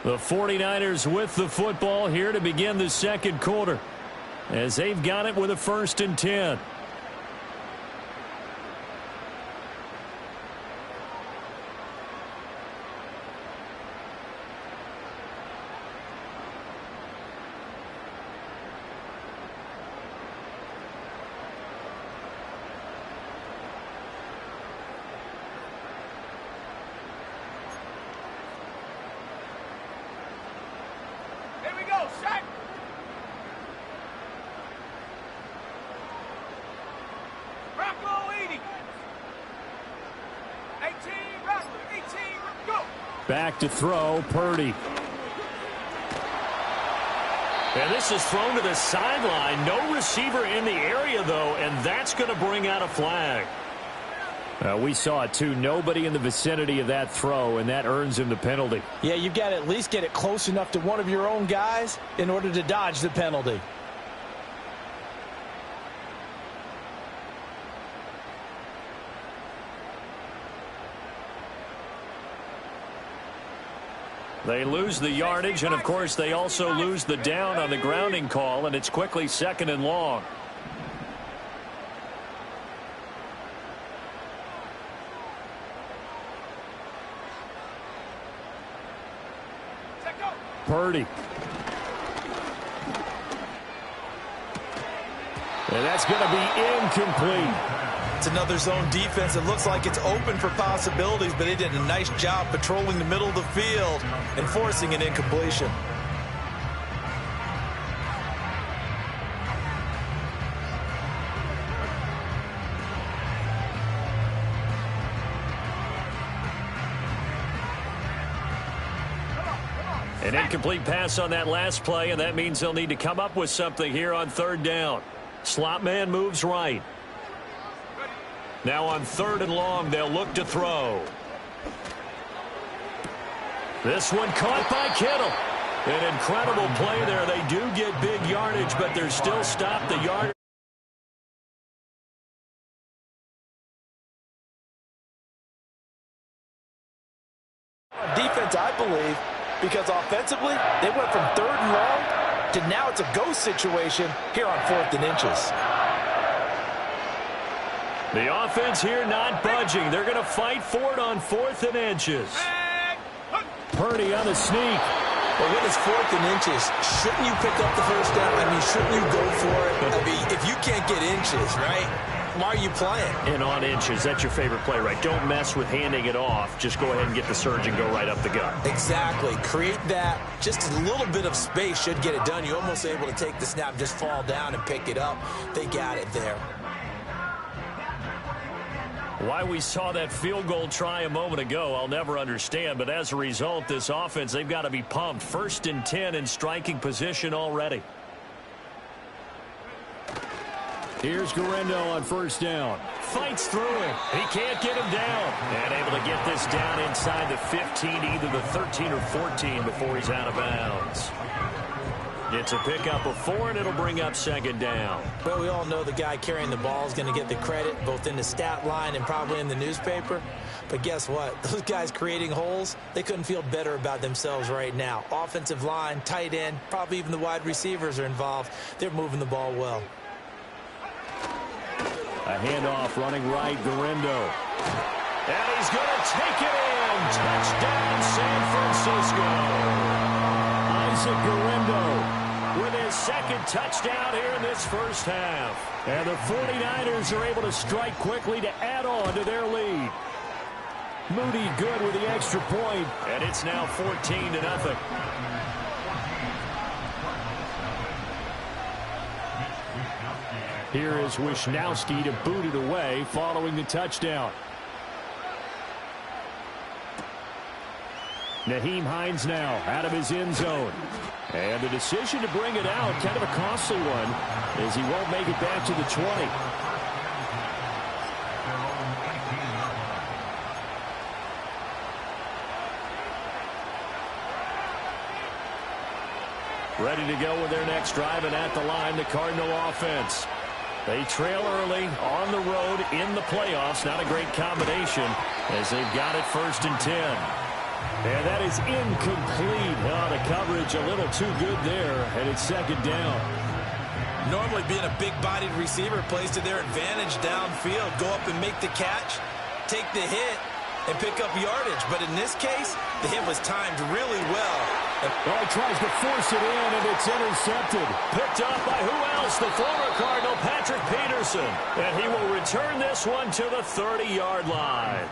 The 49ers with the football here to begin the second quarter, as they've got it with a 1st and 10. Back to throw, Purdy. And this is thrown to the sideline. No receiver in the area, though, and that's going to bring out a flag. We saw it, too. Nobody in the vicinity of that throw, and that earns him the penalty. Yeah, you've got to at least get it close enough to one of your own guys in order to dodge the penalty. They lose the yardage, and, of course, they also lose the down on the grounding call, and it's quickly 2nd and long. Purdy. And that's going to be incomplete. It's another zone defense. It looks like it's open for possibilities, but they did a nice job patrolling the middle of the field and forcing an incompletion. An incomplete pass on that last play, and that means they'll need to come up with something here on 3rd down. Slot man moves right. Now on 3rd and long, they'll look to throw. This one caught by Kittle. An incredible play there. They do get big yardage, but they're still stopped the yardage. Defense, I believe, because offensively, they went from 3rd and long to now it's a go situation here on 4th and inches. The offense here not budging. They're going to fight for it on 4th and inches. Purdy on the sneak. Well, when it's 4th and inches, shouldn't you pick up the first down? I mean, shouldn't you go for it? I mean, if you can't get inches, right, why are you playing? And on inches, that's your favorite play, right? Don't mess with handing it off. Just go ahead and get the surge and go right up the gut. Exactly. Create that. Just a little bit of space should get it done. You're almost able to take the snap, just fall down and pick it up. They got it there. Why we saw that field goal try a moment ago, I'll never understand. But as a result, this offense, they've got to be pumped. 1st and 10 in striking position already. Here's Guerrero on 1st down. Fights through him. He can't get him down. And able to get this down inside the 15, either the 13 or 14 before he's out of bounds. It's a pickup of 4, and it'll bring up 2nd down. Well, we all know the guy carrying the ball is going to get the credit, both in the stat line and probably in the newspaper. But guess what? Those guys creating holes, they couldn't feel better about themselves right now. Offensive line, tight end, probably even the wide receivers are involved. They're moving the ball well. A handoff running right, Guerrero. And he's going to take it in. Touchdown, San Francisco. Isaac Guerrero with his 2nd touchdown here in this 1st half. And the 49ers are able to strike quickly to add on to their lead. Moody good with the extra point, and it's now 14-0. Here is Wisnowski to boot it away following the touchdown. Nyheim Hines now out of his end zone. And the decision to bring it out, kind of a costly one, as he won't make it back to the 20. Ready to go with their next drive, and at the line, the Cardinal offense. They trail early on the road in the playoffs. Not a great combination as they've got it 1st and 10. And that is incomplete. Oh, the coverage a little too good there, and it's second down. Normally being a big-bodied receiver plays to their advantage downfield. Go up and make the catch, take the hit, and pick up yardage. But in this case, the hit was timed really well. Oh, he tries to force it in, and it's intercepted. Picked up by who else? The former Cardinal, Patrick Peterson. And he will return this one to the 30-yard line.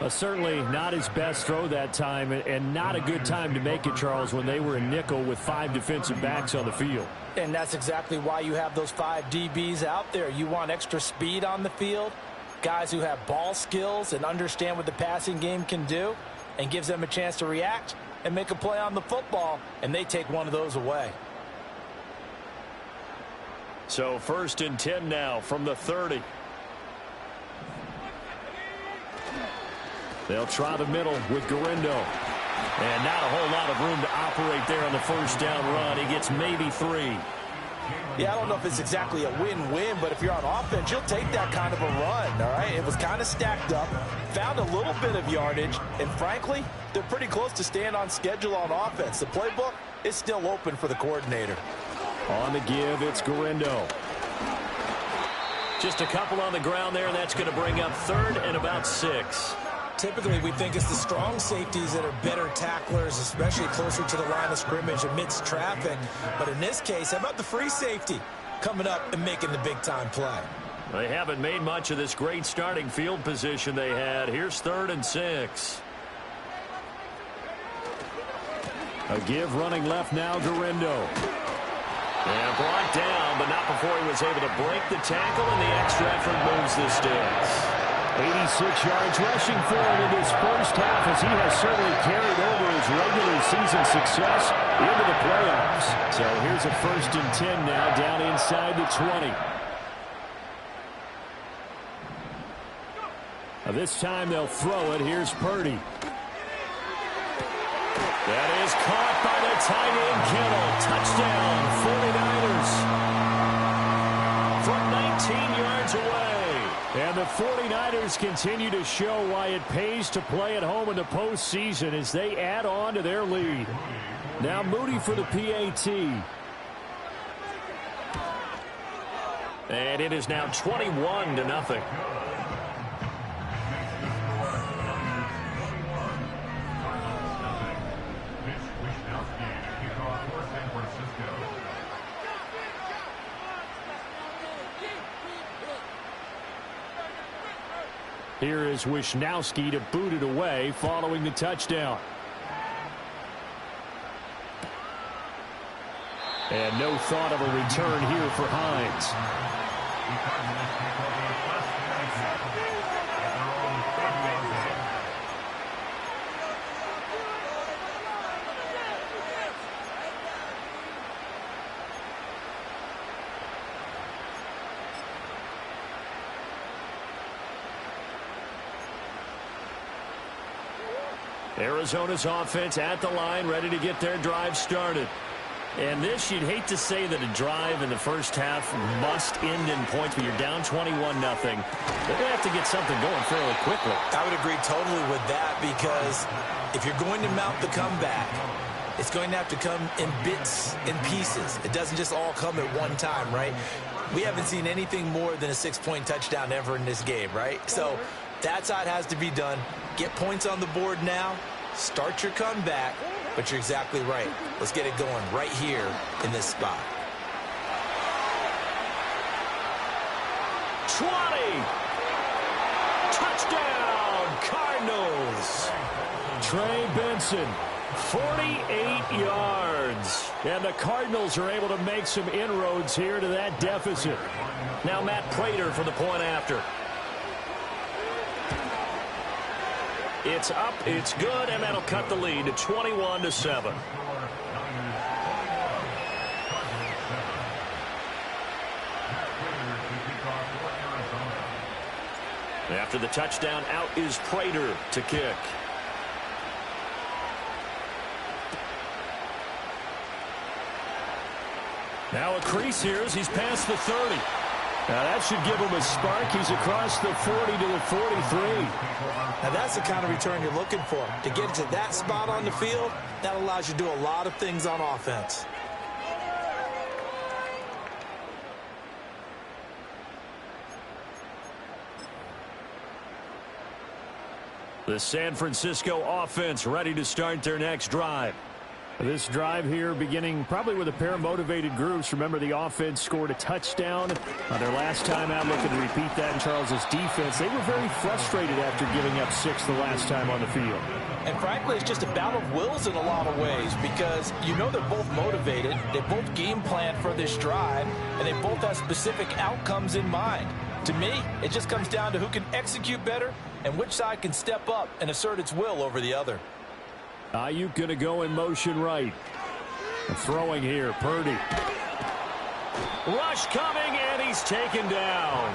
Certainly not his best throw that time, and not a good time to make it, Charles, when they were in nickel with 5 defensive backs on the field. And that's exactly why you have those 5 DBs out there. You want extra speed on the field, guys who have ball skills and understand what the passing game can do, and gives them a chance to react and make a play on the football, and they take one of those away. So 1st and 10 now from the 30. They'll try the middle with Gurindo. And not a whole lot of room to operate there on the first down run. He gets maybe 3. Yeah, I don't know if it's exactly a win-win, but if you're on offense, you'll take that kind of a run, all right? It was kind of stacked up, found a little bit of yardage, and frankly, they're pretty close to staying on schedule on offense. The playbook is still open for the coordinator. On the give, it's Gurindo. Just a couple on the ground there, and that's going to bring up 3rd and about 6. Typically, we think it's the strong safeties that are better tacklers, especially closer to the line of scrimmage amidst traffic. But in this case, how about the free safety coming up and making the big-time play? They haven't made much of this great starting field position they had. Here's 3rd and 6. A give running left now, Gurindo. And brought down, but not before he was able to break the tackle, and the extra effort moves the sticks. 86 yards rushing for him in this first half, as he has certainly carried over his regular season success into the playoffs. So here's a 1st and 10 now, down inside the 20. This time they'll throw it. Here's Purdy. That is caught by the tight end, Kittle. Touchdown, 49ers. From 19 yards away. And the 49ers continue to show why it pays to play at home in the postseason as they add on to their lead. Now Moody for the PAT. And it is now 21-0. Here is Wishnowski to boot it away following the touchdown. And no thought of a return here for Hines. Arizona's offense at the line, ready to get their drive started. And this, you'd hate to say that a drive in the first half must end in points, but you're down 21-0. They're going to have to get something going fairly quickly. I would agree totally with that, because if you're going to mount the comeback, it's going to have to come in bits and pieces. It doesn't just all come at one time, right? We haven't seen anything more than a 6-point touchdown ever in this game, right? So that's how it has to be done. Get points on the board now, start your comeback, but you're exactly right. Let's get it going right here in this spot. 20! Touchdown, Cardinals! Trey Benson, 48 yards. And the Cardinals are able to make some inroads here to that deficit. Now Matt Prater for the point after. It's up, it's good, and that'll cut the lead to 21-7. After the touchdown, out is Prater to kick. Now a crease here as he's past the 30. Now that should give him a spark. He's across the 40 to the 43. Now that's the kind of return you're looking for. To get to that spot on the field, that allows you to do a lot of things on offense. The San Francisco offense ready to start their next drive. This drive here beginning probably with a pair of motivated groups. Remember, the offense scored a touchdown on their last time out. Looking to repeat that in Charles's defense. They were very frustrated after giving up 6 the last time on the field. And frankly, it's just a battle of wills in a lot of ways because you know they're both motivated. They both game plan for this drive, and they both have specific outcomes in mind. To me, it just comes down to who can execute better and which side can step up and assert its will over the other. Ayuk going to go in motion right. Throwing here, Purdy. Rush coming, and he's taken down.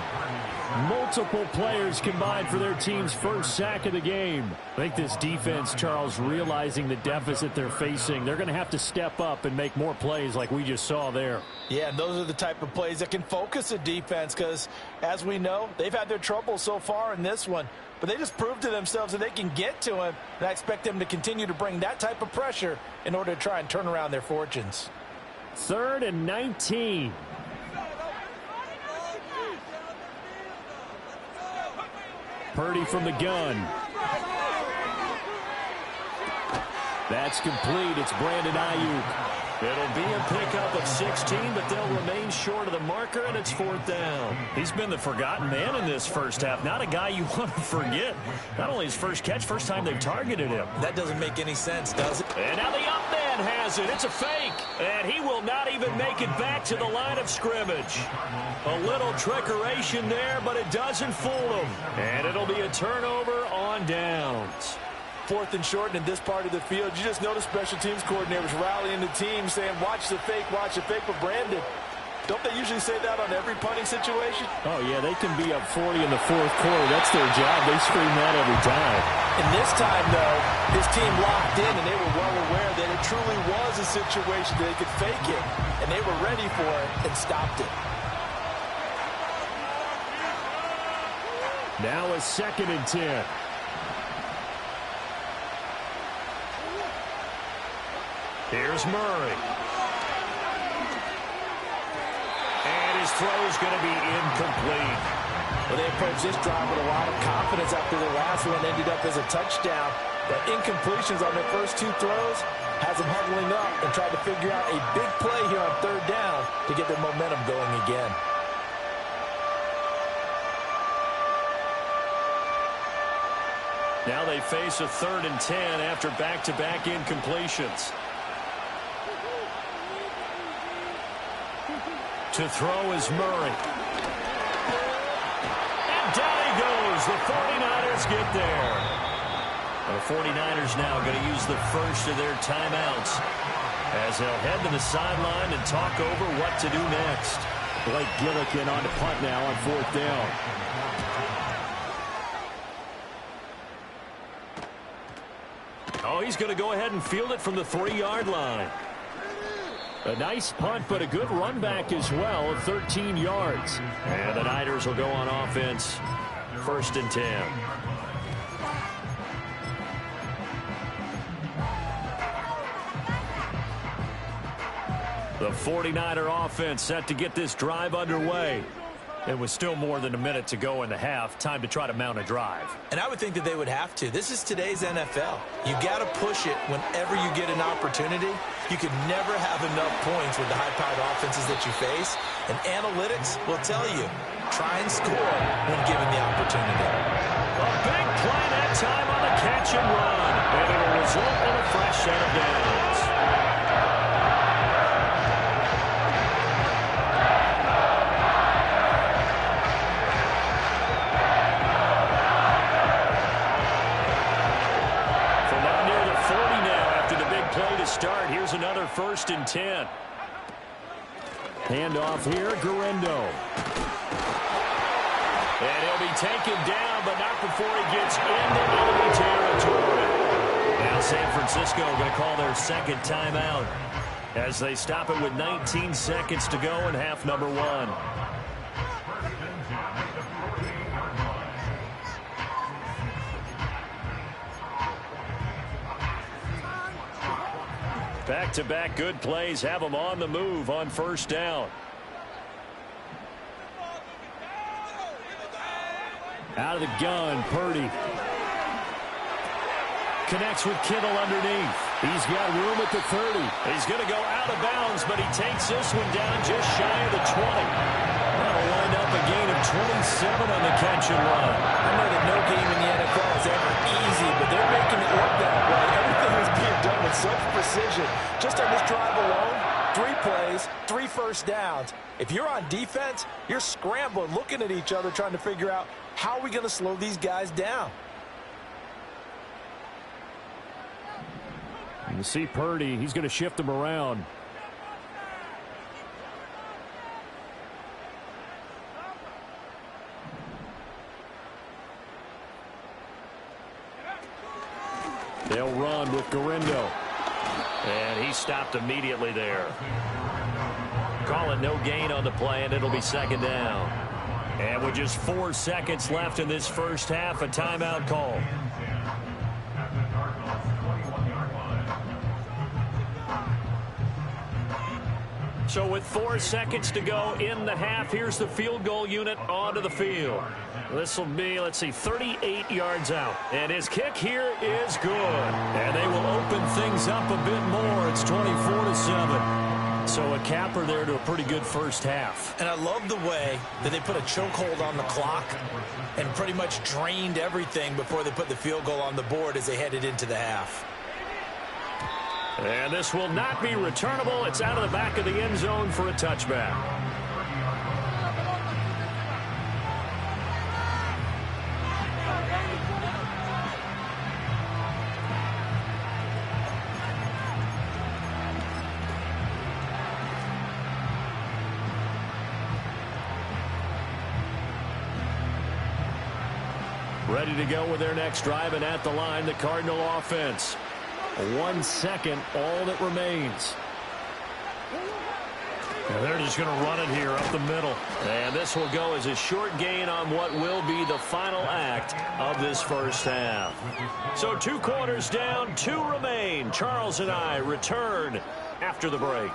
Multiple players combined for their team's first sack of the game. I think this defense, Charles, realizing the deficit they're facing, they're going to have to step up and make more plays like we just saw there. Yeah, and those are the type of plays that can focus a defense because, as we know, they've had their trouble so far in this one. But they just proved to themselves that they can get to him, and I expect them to continue to bring that type of pressure in order to try and turn around their fortunes. 3rd and 19. Purdy from the gun. That's complete. It's Brandon Ayuk. It'll be a pickup of 16, but they'll remain short of the marker, and it's 4th down. He's been the forgotten man in this first half. Not a guy you want to forget. Not only his first catch, first time they've targeted him. That doesn't make any sense, does it? And now the up man has it. It's a fake. And he will not even make it back to the line of scrimmage. A little trickeration there, but it doesn't fool him. And it'll be a turnover on downs. 4th and short, and in this part of the field, you just notice special teams coordinators rallying the team saying, watch the fake for Brandon. Don't they usually say that on every punting situation? Oh, yeah, they can be up 40 in the 4th quarter. That's their job. They scream that every time. And this time, though, his team locked in, and they were well aware that it truly was a situation that they could fake it, and they were ready for it and stopped it. Now a 2nd and 10. Here's Murray. And his throw's going to be incomplete. Well, they approached this drive with a lot of confidence after the last one ended up as a touchdown. But incompletions on their first 2 throws has them huddling up and trying to figure out a big play here on 3rd down to get their momentum going again. Now they face a 3rd and 10 after back-to-back incompletions. To throw is Murray. And down he goes. The 49ers get there. The 49ers now going to use the first of their timeouts as they'll head to the sideline and talk over what to do next. Ggggg on the punt now on 4th down. Oh, he's going to go ahead and field it from the 3-yard line. A nice punt, but a good run back as well of 13 yards. And the Niners will go on offense. 1st and 10. The 49er offense set to get this drive underway. It was still more than a minute to go in the half. Time to try to mount a drive. And I would think that they would have to. This is today's NFL. You got to push it whenever you get an opportunity. You can never have enough points with the high-powered offenses that you face. And analytics will tell you, try and score when given the opportunity. A big play that time on the catch and run. And it'll result in a fresh set of downs. Start. Here's another 1st and 10. Handoff here, Guerrero. And he'll be taken down, but not before he gets into enemy territory. Now San Francisco going to call their 2nd timeout as they stop it with 19 seconds to go in half number 1. Back-to-back good plays have them on the move on first down. Out of the gun, Purdy. Connects with Kittle underneath. He's got room at the 30. He's going to go out of bounds, but he takes this one down just shy of the 20. That'll wind up a gain of 27 on the catch and run. I know that no game in the NFL is ever easy, but they're making it look that way. Everything is being done with such precision. Just on this drive alone, 3 plays, 3 first downs. If you're on defense, you're scrambling, looking at each other, trying to figure out how are we going to slow these guys down. You see Purdy, he's going to shift them around. They'll run with Ggggg. And he stopped immediately there. Call it no gain on the play, and it'll be second down. And with just 4 seconds left in this first half, a timeout call. So with 4 seconds to go in the half, here's the field goal unit onto the field. This will be, let's see, 38 yards out. And his kick here is good. And they will open things up a bit more. It's 24-7. So a capper there to a pretty good first half. And I love the way that they put a chokehold on the clock and pretty much drained everything before they put the field goal on the board as they headed into the half. And this will not be returnable. It's out of the back of the end zone for a touchback. Ready to go with their next drive, and at the line, the Cardinal offense. 1 second, all that remains. And they're just going to run it here up the middle. And this will go as a short gain on what will be the final act of this first half. So 2 quarters down, 2 remain. Charles and I return after the break.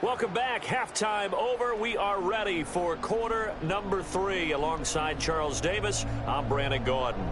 Welcome back. Halftime over. We are ready for quarter number 3. Alongside Charles Davis, I'm Brandon Gordon.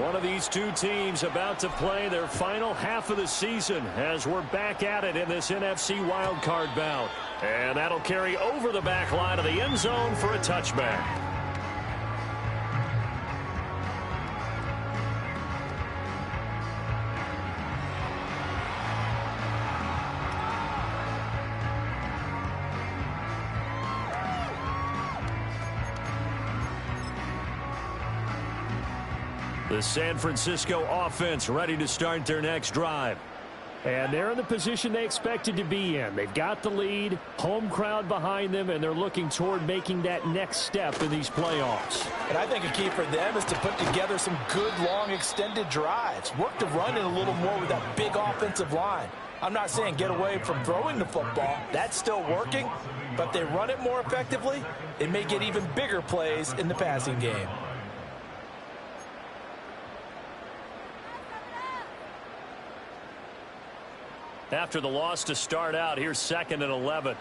One of these 2 teams about to play their final half of the season as we're back at it in this NFC wildcard bout. And that'll carry over the back line of the end zone for a touchback. The San Francisco offense ready to start their next drive. And they're in the position they expected to be in. They've got the lead, home crowd behind them, and they're looking toward making that next step in these playoffs. And I think a key for them is to put together some good, long, extended drives. Work the run in a little more with that big offensive line. I'm not saying get away from throwing the football. That's still working. But if they run it more effectively, they may get even bigger plays in the passing game. After the loss to start out, here's 2nd and 11.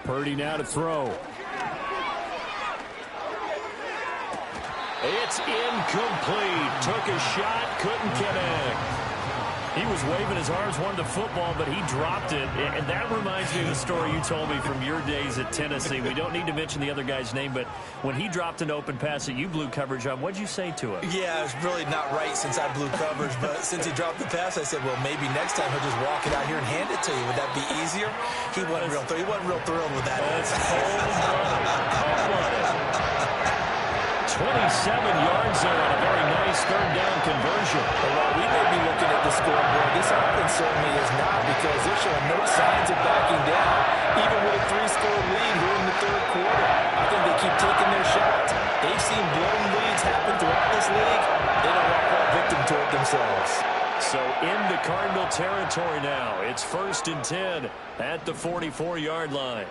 Purdy now to throw. It's incomplete. Took a shot, couldn't connect. He was waving his arms, wanted the football, but he dropped it. And that reminds me of the story you told me from your days at Tennessee. We don't need to mention the other guy's name, but when he dropped an open pass that you blew coverage on, what'd you say to him? Yeah, it's really not right since I blew coverage, but since he dropped the pass, I said, well, maybe next time he'll just walk it out here and hand it to you. Would that be easier? He wasn't real thrilled with that. That's cold-blooded. 27 yards there on a very nice third down conversion. Well, we may be looking at the scoreboard. This offense certainly is not, because they're showing no signs of backing down, even with a 3-score lead here in the third quarter. I think they keep taking their shots. They've seen blown leads happen throughout this league. They don't want to fall victim to it themselves. So into Cardinal territory now. It's 1st and 10 at the 44-yard line.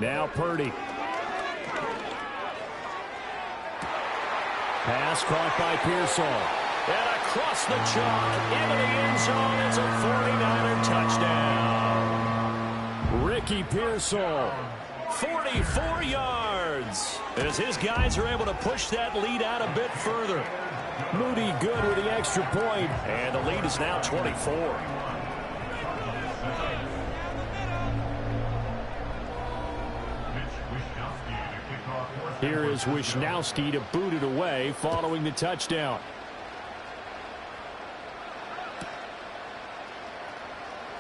Now Purdy. Pass caught by Pearsall. And across the chalk into the end zone. It's a 49er touchdown. Ricky Pearsall, 44 yards. As his guys are able to push that lead out a bit further. Moody good with the extra point. And the lead is now 24. Here is Wishnowski to boot it away following the touchdown.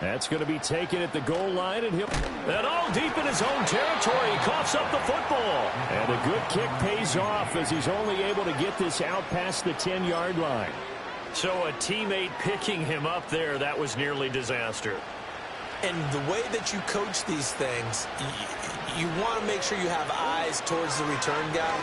That's going to be taken at the goal line, and all deep in his own territory. He coughs up the football. And a good kick pays off as he's only able to get this out past the 10-yard line. So a teammate picking him up there, that was nearly disaster. And the way that you coach these things, you want to make sure you have eyes towards the return guy,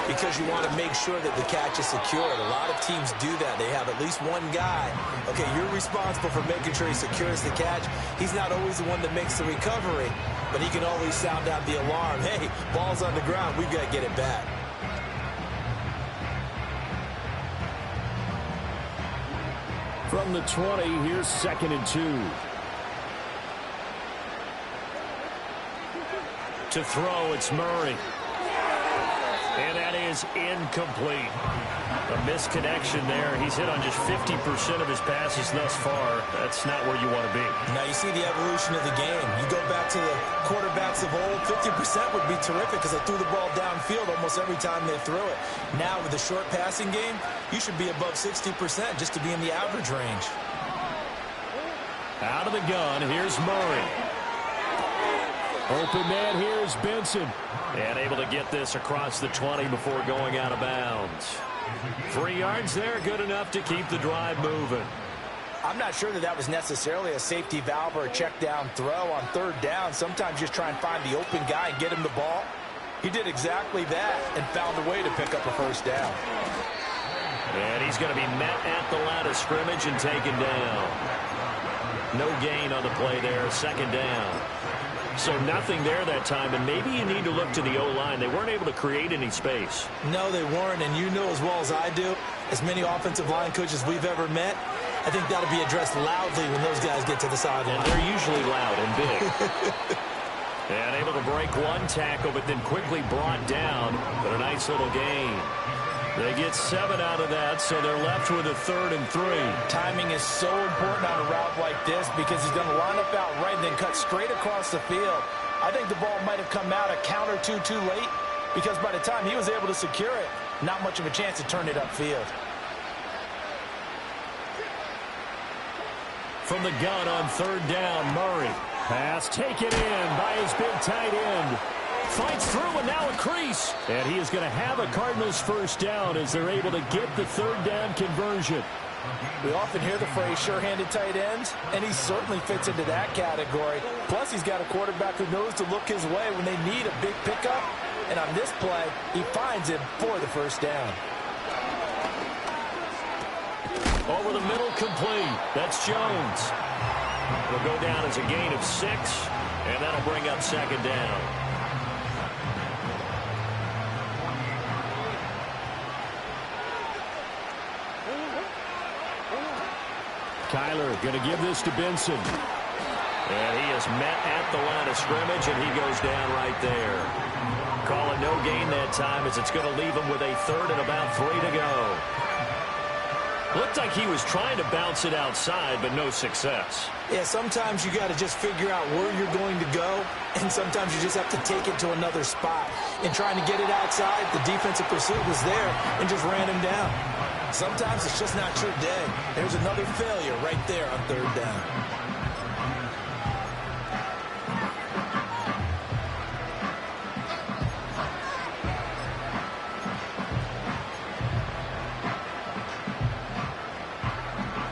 because you want to make sure that the catch is secured. A lot of teams do that. They have at least one guy. Okay, you're responsible for making sure he secures the catch. He's not always the one that makes the recovery, but he can always sound out the alarm. Hey, ball's on the ground. We've got to get it back. From the 20, here's 2nd and 2. To throw, it's Murray. And that is incomplete. A misconnection there. He's hit on just 50% of his passes thus far. That's not where you want to be. Now you see the evolution of the game. You go back to the quarterbacks of old, 50% would be terrific because they threw the ball downfield almost every time they threw it. Now with the short passing game, you should be above 60% just to be in the average range. Out of the gun, here's Murray. Open man here is Benson. And able to get this across the 20 before going out of bounds. 3 yards there, good enough to keep the drive moving. I'm not sure that that was necessarily a safety valve or a check down throw on third down. Sometimes just try and find the open guy and get him the ball. He did exactly that and found a way to pick up a first down. And he's going to be met at the line of scrimmage and taken down. No gain on the play there, 2nd down. So nothing there that time, and maybe you need to look to the O-line. They weren't able to create any space. No, they weren't, and you know as well as I do, as many offensive line coaches we've ever met, I think that'll be addressed loudly when those guys get to the sideline. And they're usually loud and big. And able to break one tackle, but then quickly brought down. But a nice little gain. They get 7 out of that, so they're left with a 3rd and 3. Timing is so important on a route like this because he's going to line up out right and then cut straight across the field. I think the ball might have come out a count or two too late because by the time he was able to secure it, not much of a chance to turn it upfield. From the gun on 3rd down, Murray. Pass taken in by his big tight end. Fights through and now a crease. And he is going to have a Cardinals first down as they're able to get the 3rd down conversion. We often hear the phrase sure-handed tight ends, and he certainly fits into that category. Plus, he's got a quarterback who knows to look his way when they need a big pickup. And on this play, he finds him for the first down. Over the middle, complete. That's Jones. It'll go down as a gain of 6, and that'll bring up 2nd down. Kyler going to give this to Benson. And he is met at the line of scrimmage, and he goes down right there. Calling no gain that time as it's going to leave him with a third and about 3 to go. Looked like he was trying to bounce it outside, but no success. Yeah, sometimes you got to just figure out where you're going to go, and sometimes you just have to take it to another spot. In trying to get it outside, the defensive pursuit was there and just ran him down. Sometimes it's just not your day. There's another failure right there on third down.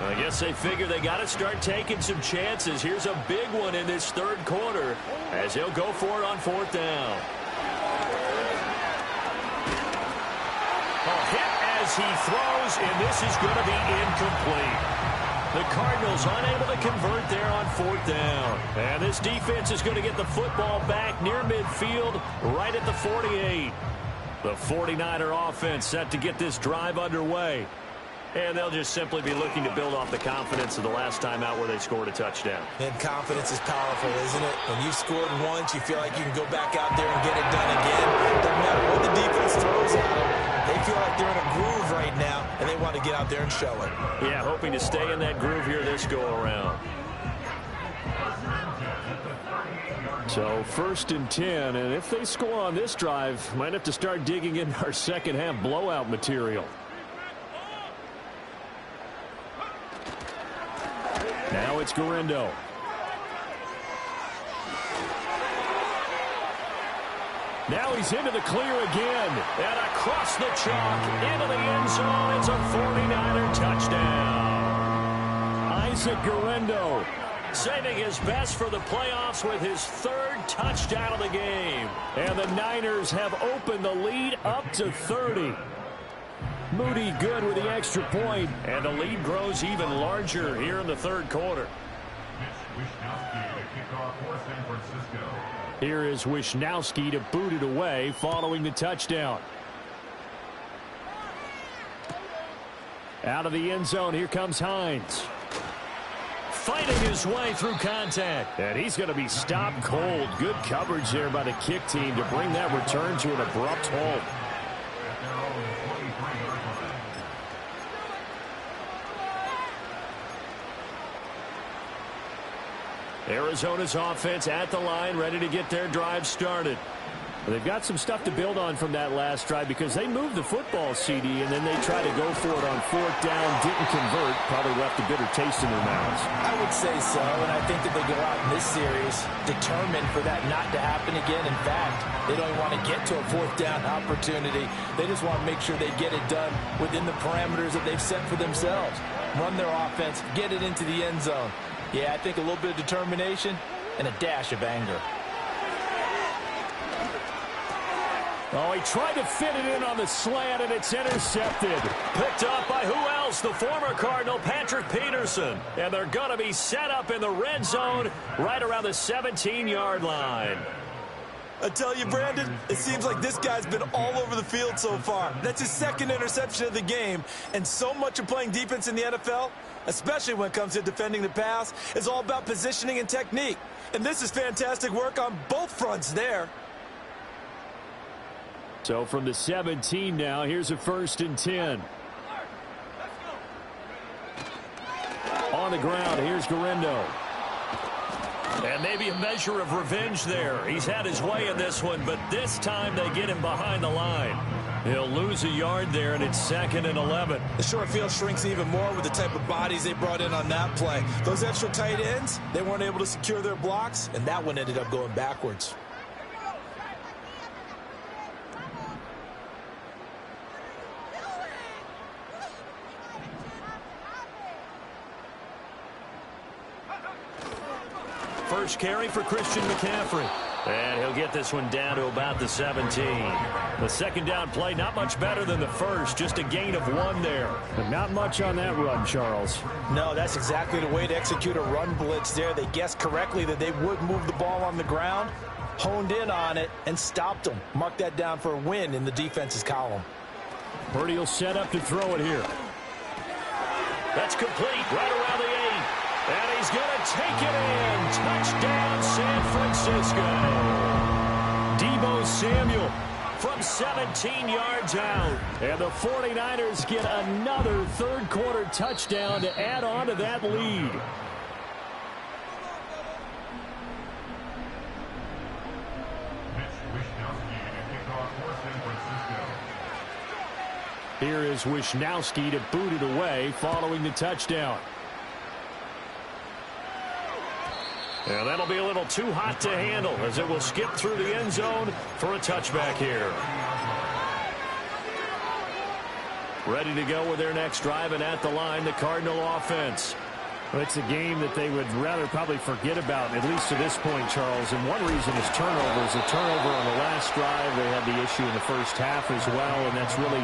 I guess they figure they got to start taking some chances. Here's a big one in this third quarter as he'll go for it on fourth down. A hit as he throws, and this is going to be incomplete. The Cardinals unable to convert there on fourth down. And this defense is going to get the football back near midfield right at the 48. The 49er offense set to get this drive underway. And they'll just simply be looking to build off the confidence of the last time out where they scored a touchdown. And confidence is powerful, isn't it? When you've scored once, you feel like you can go back out there and get it done again. Doesn't matter what the defense throws at them. They feel like they're in a groove right now, and they want to get out there and show it. Yeah, hoping to stay in that groove here this go-around. So 1st and 10, and if they score on this drive, might have to start digging in our second half blowout material. Now it's Gurindo. Now he's into the clear again. And across the chalk, into the end zone. It's a 49er touchdown. Isaac Gurindo saving his best for the playoffs with his 3rd touchdown of the game. And the Niners have opened the lead up to 30. Moody good with the extra point, and the lead grows even larger here in the third quarter. Here is Wishnowsky to boot it away following the touchdown. Out of the end zone, here comes Hines. Fighting his way through contact, and he's going to be stopped cold. Good coverage there by the kick team to bring that return to an abrupt halt. Arizona's offense at the line, ready to get their drive started. They've got some stuff to build on from that last drive because they moved the football, CD, and then they tried to go for it on fourth down, didn't convert, probably left a bitter taste in their mouths. I would say so, and I think that they go out in this series determined for that not to happen again. In fact, they don't even want to get to a fourth down opportunity. They just want to make sure they get it done within the parameters that they've set for themselves. Run their offense, get it into the end zone. Yeah, I think a little bit of determination and a dash of anger. Oh, he tried to fit it in on the slant, and it's intercepted. Picked up by who else? The former Cardinal, Patrick Peterson. And they're going to be set up in the red zone right around the 17-yard line. I tell you, Brandon, it seems like this guy's been all over the field so far. That's his 2nd interception of the game. And so much of playing defense in the NFL, especially when it comes to defending the pass, is all about positioning and technique. And this is fantastic work on both fronts there. So from the 17 now, here's a 1st and 10. On the ground, here's Gurindo. And maybe a measure of revenge there. He's had his way in this one, but this time they get him behind the line. He'll lose a yard there, and it's 2nd and 11. The short field shrinks even more with the type of bodies they brought in on that play. Those extra tight ends, they weren't able to secure their blocks, and that one ended up going backwards. First carry for Christian McCaffrey. And he'll get this one down to about the 17. The second down play, not much better than the first. Just a gain of 1 there. But not much on that run, Charles. No, that's exactly the way to execute a run blitz there. They guessed correctly that they would move the ball on the ground, honed in on it, and stopped them. Mark that down for a win in the defense's column. Purdy will set up to throw it here. That's complete, right around the 8. And he's going to take it in. Touchdown, San Francisco. Deebo Samuel from 17 yards out. And the 49ers get another third-quarter touchdown to add on to that lead. Here is Wishnowski to boot it away following the touchdown. And that'll be a little too hot to handle as it will skip through the end zone for a touchback here. Ready to go with their next drive, and at the line, the Cardinal offense. Well, it's a game that they would rather probably forget about, at least to this point, Charles. And one reason is turnovers. A turnover on the last drive. They had the issue in the first half as well, and that's really,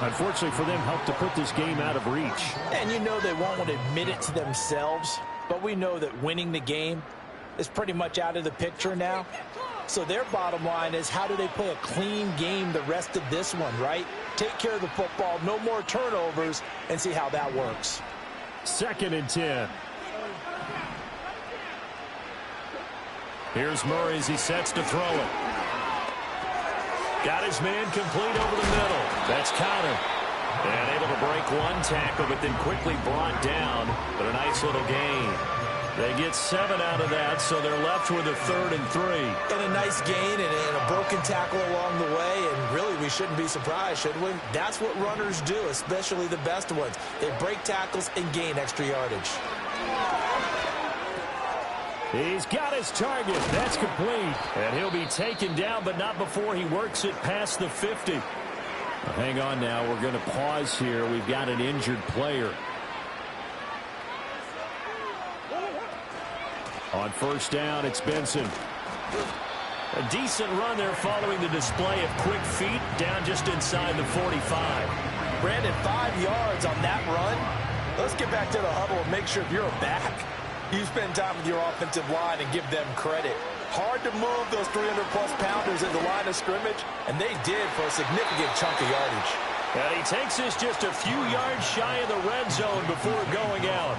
unfortunately for them, helped to put this game out of reach. And you know they won't want to admit it to themselves, but we know that winning the game is pretty much out of the picture now. So their bottom line is, how do they play a clean game the rest of this one, right? Take care of the football, no more turnovers, and see how that works. 2nd and 10. Here's Murray as he sets to throw it. Got his man complete over the middle. That's Connor. And able to break one tackle, but then quickly brought down. But a nice little gain. They get 7 out of that, so they're left with a 3rd and 3. And a nice gain and a broken tackle along the way, and really we shouldn't be surprised, should we? That's what runners do, especially the best ones. They break tackles and gain extra yardage. He's got his target. That's complete. And he'll be taken down, but not before he works it past the 50. Well, hang on now. We're going to pause here. We've got an injured player. On first down, it's Benson. A decent run there following the display of quick feet down just inside the 45. Brandon, 5 yards on that run. Let's get back to the huddle and make sure you're back. You spend time with your offensive line and give them credit. Hard to move those 300-plus pounders at the line of scrimmage, and they did for a significant chunk of yardage. And he takes this just a few yards shy of the red zone before going out.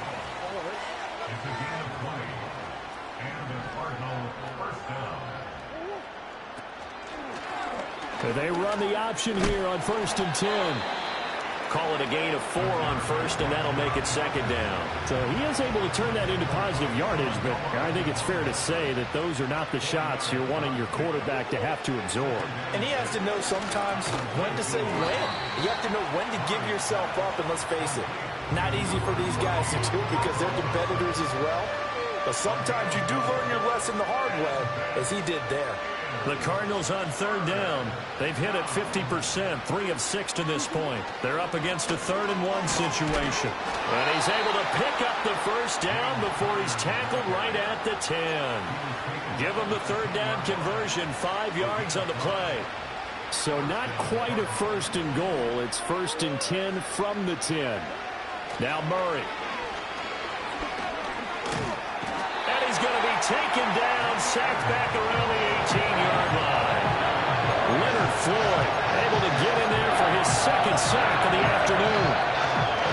They run the option here on 1st and 10. Call it a gain of 4 on first, and that'll make it 2nd down. So he is able to turn that into positive yardage, but I think it's fair to say that those are not the shots you're wanting your quarterback to have to absorb. And he has to know sometimes when to say when. You have to know when to give yourself up, and let's face it, not easy for these guys to do because they're competitors as well. But sometimes you do learn your lesson the hard way, as he did there. The Cardinals on 3rd down. They've hit it 50%, 3 of 6 to this point. They're up against a 3rd and 1 situation. And he's able to pick up the first down before he's tackled right at the 10. Give him the 3rd down conversion, 5 yards on the play. So not quite a 1st and goal. It's 1st and 10 from the 10. Now Murray. And he's going to be taken down, sacked back around the 18-yard line. Leonard Floyd able to get in there for his 2nd sack of the afternoon.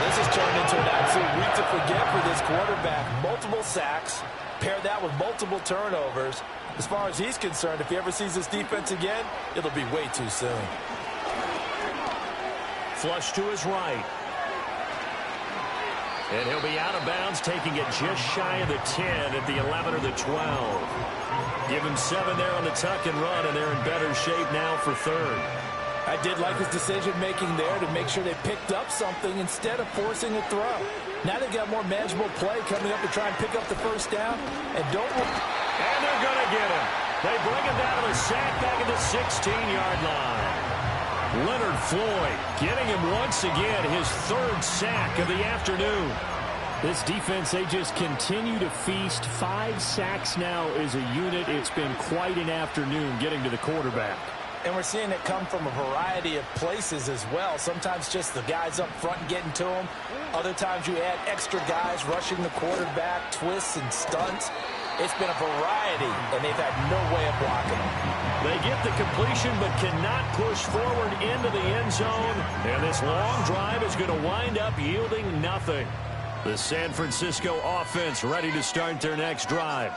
This has turned into an absolute week to forget for this quarterback. Multiple sacks, pair that with multiple turnovers. As far as he's concerned, if he ever sees this defense again, it'll be way too soon. Flush to his right. And he'll be out of bounds, taking it just shy of the 10 at the 11 or the 12. Give him 7 there on the tuck and run, and they're in better shape now for 3rd. I did like his decision-making there to make sure they picked up something instead of forcing a throw. Now they've got more manageable play coming up to try and pick up the first down. And And they're going to get him. They bring him down to the sack back at the 16-yard line. Leonard Floyd getting him once again, his 3rd sack of the afternoon. This defense, they just continue to feast. 5 sacks now as a unit. It's been quite an afternoon getting to the quarterback. And we're seeing it come from a variety of places as well. Sometimes just the guys up front getting to him. Other times you add extra guys rushing the quarterback, twists and stunts. It's been a variety, and they've had no way of blocking them. They get the completion but cannot push forward into the end zone. And this long drive is going to wind up yielding nothing. The San Francisco offense ready to start their next drive.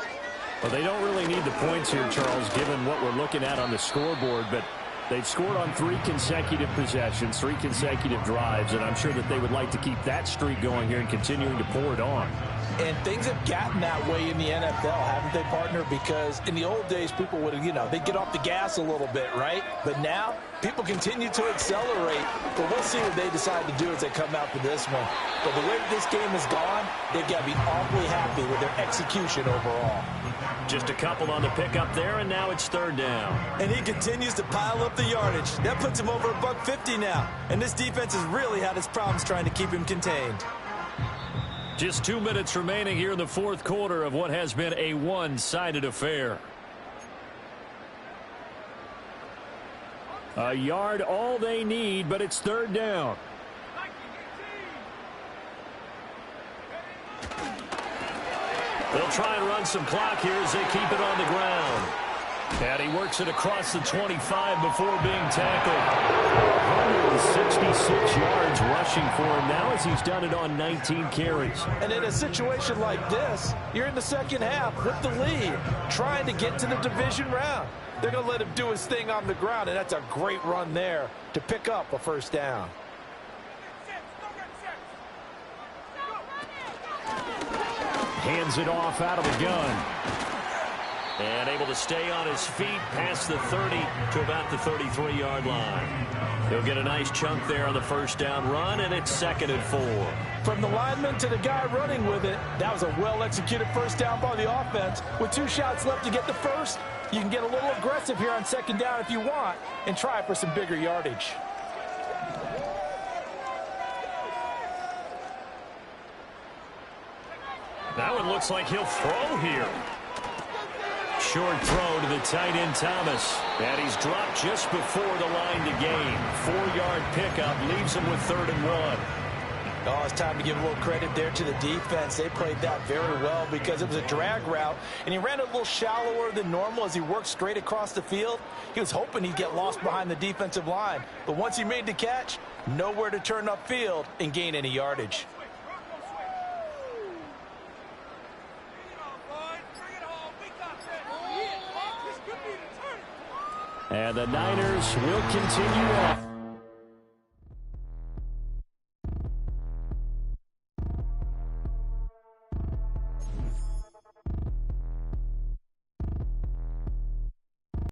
Well, they don't really need the points here, Charles, given what we're looking at on the scoreboard, but they've scored on 3 consecutive possessions, 3 consecutive drives, and I'm sure that they would like to keep that streak going here and continuing to pour it on. And things have gotten that way in the NFL, haven't they, partner? Because in the old days, people would, they'd get off the gas a little bit, right? But now, people continue to accelerate. But we'll see what they decide to do as they come out for this one. But the way this game has gone, they've got to be awfully happy with their execution overall. Just a couple on the pickup there, and now it's 3rd down. And he continues to pile up the yardage. That puts him over $150 now. And this defense has really had its problems trying to keep him contained. Just 2 minutes remaining here in the 4th quarter of what has been a one-sided affair. A yard all they need, but it's 3rd down. They'll try and run some clock here as they keep it on the ground. And he works it across the 25 before being tackled. 166 yards rushing for him now as he's done it on 19 carries. And in a situation like this, you're in the second half with the lead, trying to get to the division round. They're going to let him do his thing on the ground, and that's a great run there to pick up a 1st down. Hands it off out of the gun. And able to stay on his feet past the 30 to about the 33-yard line. He'll get a nice chunk there on the 1st down run, and it's 2nd and 4. From the lineman to the guy running with it, that was a well-executed 1st down by the offense. With 2 shots left to get the 1st, you can get a little aggressive here on 2nd down if you want and try for some bigger yardage. That one looks like he'll throw here. Short throw to the tight end Thomas. And he's dropped just before the line to gain. 4-yard pickup leaves him with 3rd and 1. Oh, it's time to give a little credit there to the defense. They played that very well because it was a drag route, and he ran a little shallower than normal as he worked straight across the field. He was hoping he'd get lost behind the defensive line, but once he made the catch, nowhere to turn upfield and gain any yardage. And the Niners will continue on.